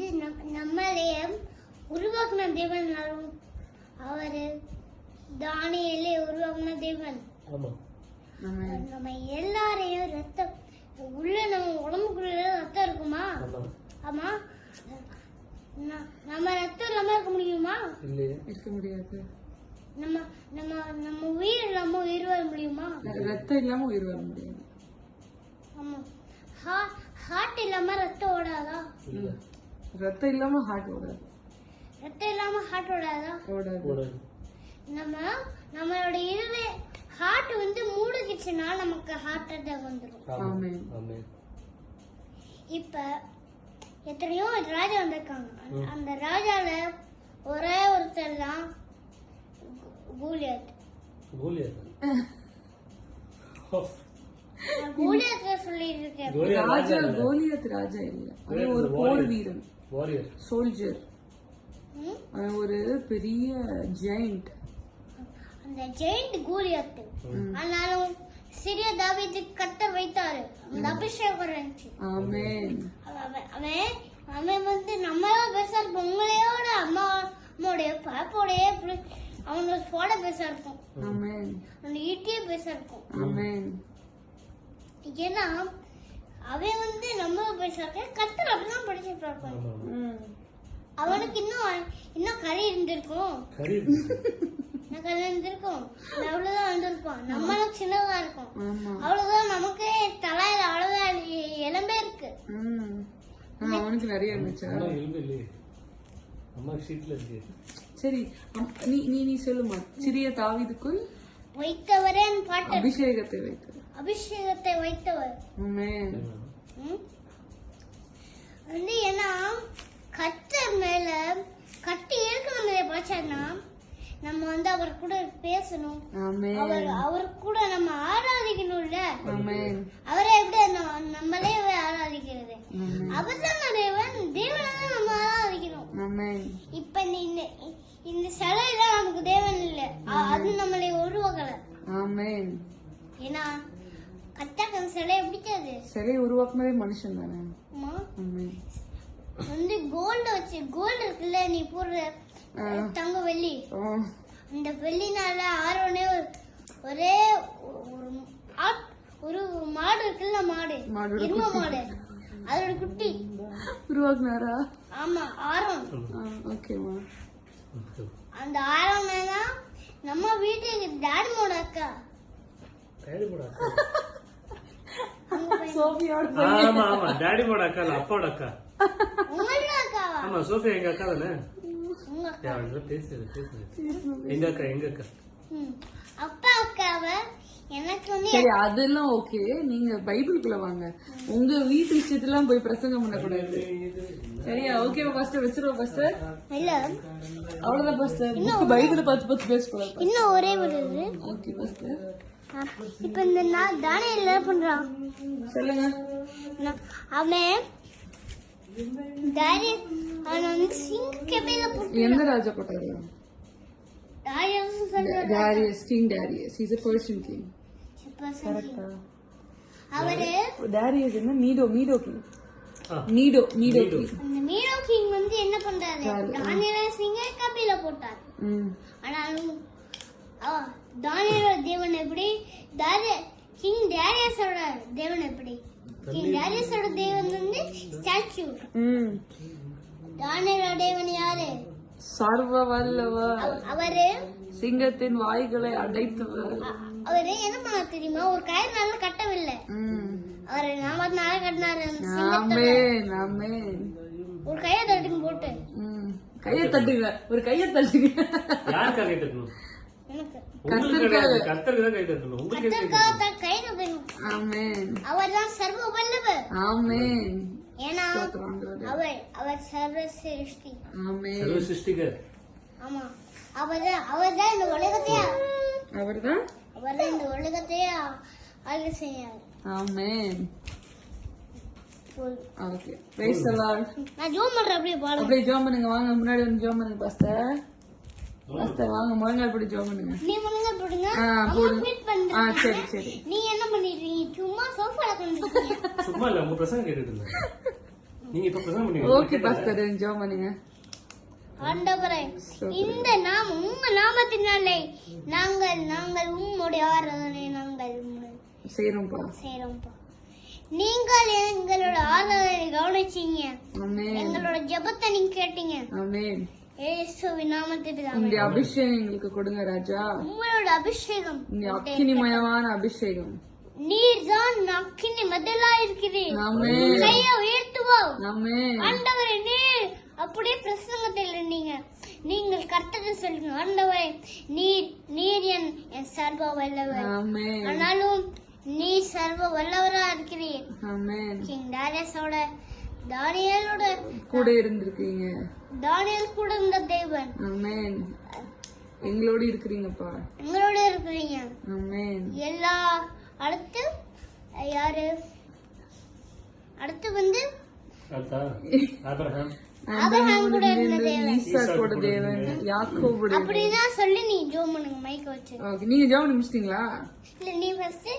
வந்து நம்மளைய உருவாக்குன தேவன் அவரு தானியேலே உருவாக்குன தேவன். நம்ம எல்லாரையும் ரத்தம் உள்ள நம்ம உடம்புக்குள்ள ரத்தம் இருக்குமா? ஆமா. நம்ம ரத்தம் இல்லாம இருக்க முடியுமா? இருக்க முடியாது. நம்ம நம்ம நம்ம உயிர் இல்லாம உயிர் வர முடியுமா? ரத்தம் இல்லாம உயிர் வர முடியாது. ஆமா. ஹார்ட் இல்லாம ரத்தம் ஓடாதா? ரத்தம் இல்லாம ஹார்ட் ஓடாது. ரத்தம் இல்லாம ஹார்ட் ஓடாதா? ஓடாது. நம்மளோட இருதய ஹார்ட் வந்து மூடிக்கிச்சுன்னா நமக்கு ஹார்ட் அட்டாக் வந்துடும். ஆமென். இப்ப எத்தனையோ ராஜா வந்திருக்காங்க. அந்த ராஜால ஒரே ஒருத்தர் தான் கோலியாத். சொல்லிருக்கேன். கோலியாத் ராஜா இல்ல, அவன் ஒரு போர் வீரன், சோல்ஜர். அவன் ஒரு பெரிய ஜெயண்ட். அந்த ஜெயண்ட் கோலியாத். ஆனாலும் சிறிய தாவீதுக்கு கர்த்தர் வைத்தாரு. அந்த அபிஷேகம் இருந்துச்சு. ஆமென். அவன் வந்து நம்மளோட பேச இருப்போம். உங்களையோட அம்மாவோடைய பாப்போடைய அவனோட போட பேச இருக்கும். ஆமென். அவனோட ஈட்டிய பேச இருக்கும். ஆமென். ஏன்னா அவன் வந்து நம்ம பேசுறாங்க கர்த்தர் அப்படிதான் படிச்சுட்டு இருப்பான். அவனுக்கு இன்னும் கறி இருந்திருக்கும். அவ்வளவுதான் வந்திருப்பான். நம்மளும் சின்னதா இருக்கும். அவ்வளவுதான் நமக்கு தலையில அவ்வளவுதான் எலும்பே இருக்கு. அவனுக்கு நிறைய இருந்துச்சா? சரி, நீ சொல்லுமா. சிறிய தாவீதுக்குள் வைத்தவரே பாட்டு. அபிஷேகத்தை வைத்தவர் வந்து ஏன்னா கர்த்தர் மேல கட்டி இருக்கணும் பாச்சானா நம்ம வந்து அவர் கூட பேசணும். அவர் கூட நம்ம ஆராதிக்கணும்ல. அவரை எப்படி நம்மளே ஆராதிக்கிறது? அவர்தான் தேவன். தேவனை நம்ம ஆராதிக்கணும். இப்ப இந்த சிலையெல்லாம் நமக்கு தேவன் இல்ல, அது நம்மளை உருவாக்கல. ஏன்னா கட்டாக்க சிலையை பிடிக்காது. சிலையை உருவாக்குனதே மனுஷன் தானே. வந்து கோல்டு வச்சு கோல்டு இருக்குல்ல, நீ போடுற தங்க வெள்ளி, அந்த வெள்ளினால ஆரோனே ஒரே ஒரு மாடு இருக்குல்ல, மாடு எரும மாடு, அதோட குட்டி உருவாக்குனாரா? ஆமா, ஆரோன். ஓகேமா. அந்த ஆரோன் நம்ம வீட்டுக்கு டாடிமோட அக்கா. சோபியோட டாடிமோட அக்கா, அப்பாவோட அக்கா. உங்களோட அக்காவா? ஆமா, சோபியா எங்க அக்கா தானே. எங்க அக்கா அப்பா அக்காவ எனக்கு வந்து. சரி, அதெல்லாம் ஓகே. நீங்க பைபிளுக்குள்ள வாங்க. உங்க வீட்டு விஷயத்தெல்லாம் போய் பிரசங்கம் பண்ணக்கூடாது. சரியா? ஓகே, பாஸ்டர் வச்சிருவோம். பாஸ்டர் இல்ல, அவ்வளவுதான் பாஸ்டர். பைபிளை பார்த்து பேசக்கூடாது. இன்னும் ஒரே ஒரு. Okay pastor. இப்ப இந்த தானியேல் என்ன பண்றான் சொல்லுங்க. அவன் எந்த ராஜா போட்டாரு? Darius, King Darius. He's a Persian king. கரெக்ட்டா? அவரு Darius என்ன? மீடோ king. மீடோ king. அந்த மீடோ king வந்து என்ன பண்றாரு? தானியேலை சிங்க கபில போட்டார். ஆனாலும் தானியேலோட தேவன் எப்படி? கிங் டாரியஸோட தேவன் எப்படி? கிங் டாரியஸோட தேவன் வந்து ஸ்டாச்சு. தானியேலோட தேவன் யாரு? சர்வ வல்லவர். அவரு சிங்கத்தின் வாய்களை அடைத்தவர். அவரு என்ன பண்ண தெரியுமா? ஒரு கயிறுனால கட்டவில்லை, அவரு நாமத்தினால கட்டினாரு. ஒரு கையை தட்டுங்க போட்டு. கையை தட்டுங்க, ஒரு கையை தட்டுங்க. யாருக்கா கை தட்டணும்? அவர்தான் சர்வ வல்லவர். ஆமென். ஏன்னா அவர் சர்வ சிருஷ்டி. சர்வ சிருஷ்டிகர். ஆமா, அவர்தான் இந்த உலகத்தையே ஆளுகை செய்யாரு. Amen. Okay, praise the Lord. நான் ஜெபம் பண்றேன். அப்படியே ஜெபம் பண்ணுங்க. வாங்க, முன்னாடி வந்து ஜெபம் பண்ணுங்க பாஸ்டர். வாங்க, முழங்கால் போட்டு ஜெபம் பண்ணுங்க. நீ முழங்கால் போடுங்க. சரி. நீ என்ன பண்ணிட்டு சும்மா சோஃபால உட்கார்ந்திருக்கீங்க? சும்மா இல்ல, உங்க பிரசங்கம் கேட்டுட்டு இருந்தேன். நீங்க இப்ப பிரசங்கம் பண்ணுவீங்க ஓகே பாஸ்டர் ஜெபம் பண்ணுங்க. ஆண்டவரே, இந்த உங்க நாமத்தினாலே நாங்கள் உம்முடைய ஆராதனை நாங்கள் செய்றோம்ப்பா. செய்றோம்ப்பா. நீங்கள் எங்களோட ஆராதனை கவனிச்சீங்க. ஆமென். எங்களோட ஜெபத்தை நீங்க கேட்டீங்க. ஆமென். இயேசுவின் நாமத்தில் உங்களுடைய அபிஷேகம் எங்களுக்கு கொடுங்க ராஜா. உங்களோட அபிஷேகம், உங்களுடைய அக்கினிமயமான அபிஷேகம். நீர் தான் அக்கினி மதலா இருக்கிறீர். ஆமென். கையை உயர்த்துவோம். ஆமென். ஆண்டவரே, நீர் அப்படியே பிரசங்கத்தில் இருந்தீங்க. நீங்கள் கர்த்தரை சொல்லுங்க, ஆண்டவரே நீர் என் சர்வ வல்லவர். ஆமென். ஆனாலும் நீ சர்வ வல்லவரா இருக்கிறீர். ஆமென். கிங் டாரியஸோட தானியேலோட கூட இருந்திருக்கீங்க. தானியேல் கூட இருந்த தேவன் ஆமென். எங்களோட இருக்கிறீங்கப்பா. எங்களோட இருக்கிறீங்க. ஆமென். எல்லா அடுத்து யாரு? அடுத்து வந்து ஆபிரகாம் ஆபிரகாம் கூட இருந்த தேவன், ஈசாக்கோட தேவன், யாக்கோபுடைய அப்படிதான் சொல்லி நீ ஜோம் பண்ணுங்க மைக்க வச்சு. ஓகே, நீங்க ஜெபம் முடிச்சிட்டீங்களா? இல்ல, நீ ஃபர்ஸ்ட்